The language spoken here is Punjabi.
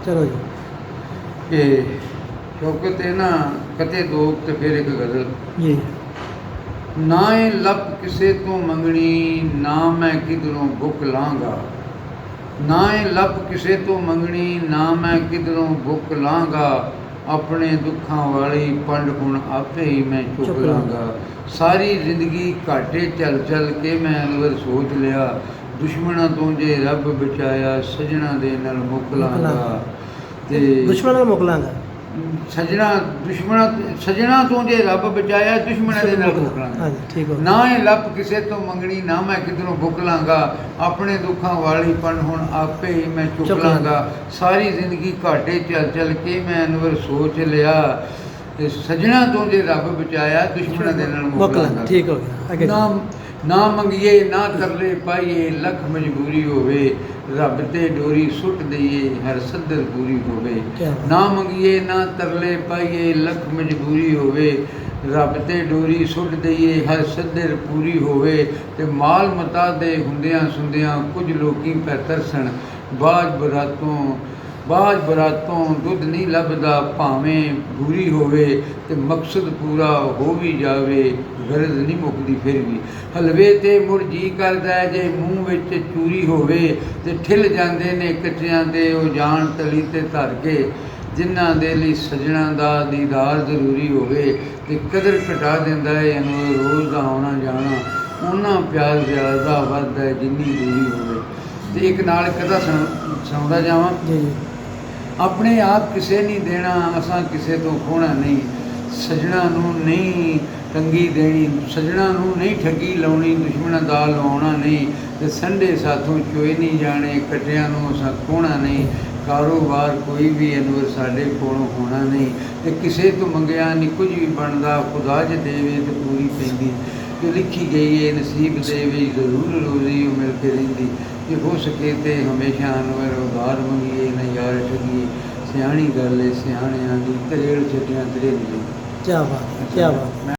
ਚਲੋ ਜੀ। ਕਿ ਸ਼ੌਕਤ ਹੈ ਨਾ ਕਤੇ ਦੋ ਤੇ ਫਿਰ ਇੱਕ ਗਜ਼ਲ। ਜੀ। ਨਾ ਇਹ ਲੱਭ ਕਿਸੇ ਤੋਂ ਮੰਗਣੀ, ਨਾ ਮੈਂ ਕਿਧਰੋਂ ਬੁੱਕ ਲਾਂਗਾ। ਨਾ ਇਹ ਲੱਭ ਕਿਸੇ ਤੋਂ ਮੰਗਣੀ, ਨਾ ਮੈਂ ਕਿਧਰੋਂ ਬੁੱਕ ਲਾਂਗਾ। ਆਪਣੇ ਦੁੱਖਾਂ ਵਾਲੀ ਪੰਡ ਹੁਣ ਆਪੇ ਹੀ ਮੈਂ ਚੁੱਕ ਲਾਂਗਾ। ਸਾਰੀ ਜ਼ਿੰਦਗੀ ਘਾਟੇ ਚੱਲ ਚੱਲ ਕੇ ਮੈਂ ਅਨਵਰ ਸੋਚ ਲਿਆ, ਦੁਸ਼ਮਣਾਂ ਤੋਂ ਜੇ ਰੱਬ ਬਚਾਇਆ, ਸਜਣਾ ਦੇ ਨਾਲ ਮੁੱਕ ਲਾਂਗਾ। ਤੇ ਦੁਸ਼ਮਣਾਂ ਨਾਲ ਮੁੱਕ ਲਾਂਗਾ। ਸਜਣਾ ਤੋਂ ਜੇ ਰੱਬ ਬਚਾਇਆ, ਦੁਸ਼ਮਣਾਂ ਦੇ ਨਾਲ ਮੁੱਕ ਲਾਂਗਾ। ਹਾਂਜੀ, ਠੀਕ ਹੋ। ਨਾ ਇਹ ਲੱਭ ਕਿਸੇ ਤੋਂ ਮੰਗਣੀ, ਨਾ ਮੈਂ ਕਿਧਰੋਂ ਬੁੱਕ ਲਾਂਗਾ। ਆਪਣੇ ਦੁੱਖਾਂ ਵਾਲੀ ਪੰਡ ਹੁਣ ਆਪੇ ਹੀ ਮੈਂ ਚੁੱਕ ਲਾਂਗਾ। ਸਾਰੀ ਜ਼ਿੰਦਗੀ ਘਾਟੇ ਚੱਲ ਚੱਲ ਕੇ ਮੈਂ ਅਨਵਰ ਸੋਚ ਲਿਆ, ਤੇ ਸਜਣਾ ਤੋਂ ਜੇ ਰੱਬ ਬਚਾਇਆ, ਦੁਸ਼ਮਣਾਂ ਦੇ ਨਾਲ ਮੁੱਕ ਲਾਂਗਾ। ਠੀਕ ਹੋ ਗਿਆ। ਅੱਗੇ ਨਾ ਮੰਗੀਏ ਨਾ ਤਰਲੇ ਪਾਈਏ, ਲੱਖ ਮਜਬੂਰੀ ਹੋਵੇ, ਰੱਬ ਤੇ ਡੋਰੀ ਸੁੱਟ ਦਈਏ, ਹਰ ਸੱਦਰ ਪੂਰੀ ਹੋਵੇ। ਨਾ ਮੰਗੀਏ ਨਾ ਤਰਲੇ ਪਾਈਏ, ਲੱਖ ਮਜਬੂਰੀ ਹੋਵੇ, ਰੱਬ ਤੇ ਡੋਰੀ ਸੁੱਟ ਦਈਏ, ਹਰ ਸੱਦਰ ਪੂਰੀ ਹੋਵੇ। ਤੇ ਮਾਲ ਮਤਾ ਦੇ ਹੁੰਦਿਆਂ ਸੁੰਦਿਆਂ ਕੁਝ ਲੋਕੀ ਪੈ ਤਰਸਣ, ਬਾਜ ਬਰਾਤੋਂ ਦੁੱਧ ਨਹੀਂ ਲੱਭਦਾ, ਭਾਵੇਂ ਬੂਰੀ ਹੋਵੇ। ਤੇ ਮਕਸਦ ਪੂਰਾ ਹੋ ਵੀ ਜਾਵੇ, ਗਰਜ਼ ਨਹੀਂ ਮੁੱਕਦੀ ਫਿਰ ਵੀ। ਹਲਵੇ ਤੇ ਮੁੜ ਜੀ ਕਰਦਾ ਜੇ ਮੂੰਹ ਵਿੱਚ ਚੂਰੀ ਹੋਵੇ, ਤੇ ਠਿਲ ਜਾਂਦੇ ਨੇ ਕੱਚਿਆਂ ਦੇ ਉਹ ਜਾਣ ਤਲੀ ਤੇ ਧਰ ਕੇ। ਜਿਨ੍ਹਾਂ ਦੇ ਲਈ ਸਜਣਾ ਦਾ ਦੀਦਾਰ ਜ਼ਰੂਰੀ ਹੋਵੇ, ਤੇ ਕਦਰ ਘਟਾ ਦਿੰਦਾ ਏ ਇਹਨੂੰ ਰੋਜ਼ ਦਾ ਆਉਣਾ ਜਾਣਾ। ਉਹਨਾਂ ਪਿਆਰ ਜ਼ਿਆਦਾ ਵੱਧਦਾ ਹੈ ਜਿੰਨੀ ਦੂਰੀ ਹੋਵੇ। ਤੇ ਇੱਕ ਨਾਲ ਕਦਾ ਸੁਣਾਉਂਦਾ ਜਾਵਾਂ। ਜੀ। ਆਪਣੇ ਆਪ ਕਿਸੇ ਨਹੀਂ ਦੇਣਾ, ਅਸਾਂ ਕਿਸੇ ਤੋਂ ਖੋਣਾ ਨਹੀਂ। ਸਜਣਾ ਨੂੰ ਨਹੀਂ ਤੰਗੀ ਦੇਣੀ, ਸਜਣਾ ਨੂੰ ਨਹੀਂ ਠੱਗੀ ਲਾਉਣੀ, ਦੁਸ਼ਮਣਾਂ ਦਾ ਲਵਾਉਣਾ ਨਹੀਂ। ਤੇ ਸੰਡੇ ਸਾਥੋਂ ਚੋਏ ਨਹੀਂ ਜਾਣੇ, ਕੱਟਿਆਂ ਨੂੰ ਅਸਾਂ ਖੋਣਾ ਨਹੀਂ। ਕਾਰੋਬਾਰ ਕੋਈ ਵੀ ਅਨਵਰ ਸਾਡੇ ਕੋਲੋਂ ਹੋਣਾ ਨਹੀਂ। ਤੇ ਕਿਸੇ ਤੋਂ ਮੰਗਿਆ ਨਹੀਂ ਕੁਝ ਵੀ ਬਣਦਾ, ਖੁਦਾ ਜੇ ਦੇਵੇ ਤੇ ਪੂਰੀ ਪੈਂਦੀ। ਜੋ ਲਿਖੀ ਗਈ ਹੈ ਨਸੀਬ ਦੇ ਵਿੱਚ ਜ਼ਰੂਰ ਰੋਜ਼ੀ ਉਹ ਮਿਲ ਕੇ ਰਹਿੰਦੀ। ਜੇ ਹੋ ਸਕੇ ਤੇ ਹਮੇਸ਼ਾ ਅਨਵਰ ਉਧਾਰ ਮੰਗੀਏ ਨਾ ਯਾਰ ਠੱਗੀਏ। ਸਿਆਣੀ ਗੱਲ ਹੈ ਸਿਆਣਿਆਂ ਦੀ, ਤਰੇੜ ਛੱਡਿਆਂ ਤਰੇ ਨਹੀਂ। ਕਿਆ ਬਾਤ ਹੈ, ਕਿਆ ਬਾਤ ਹੈ।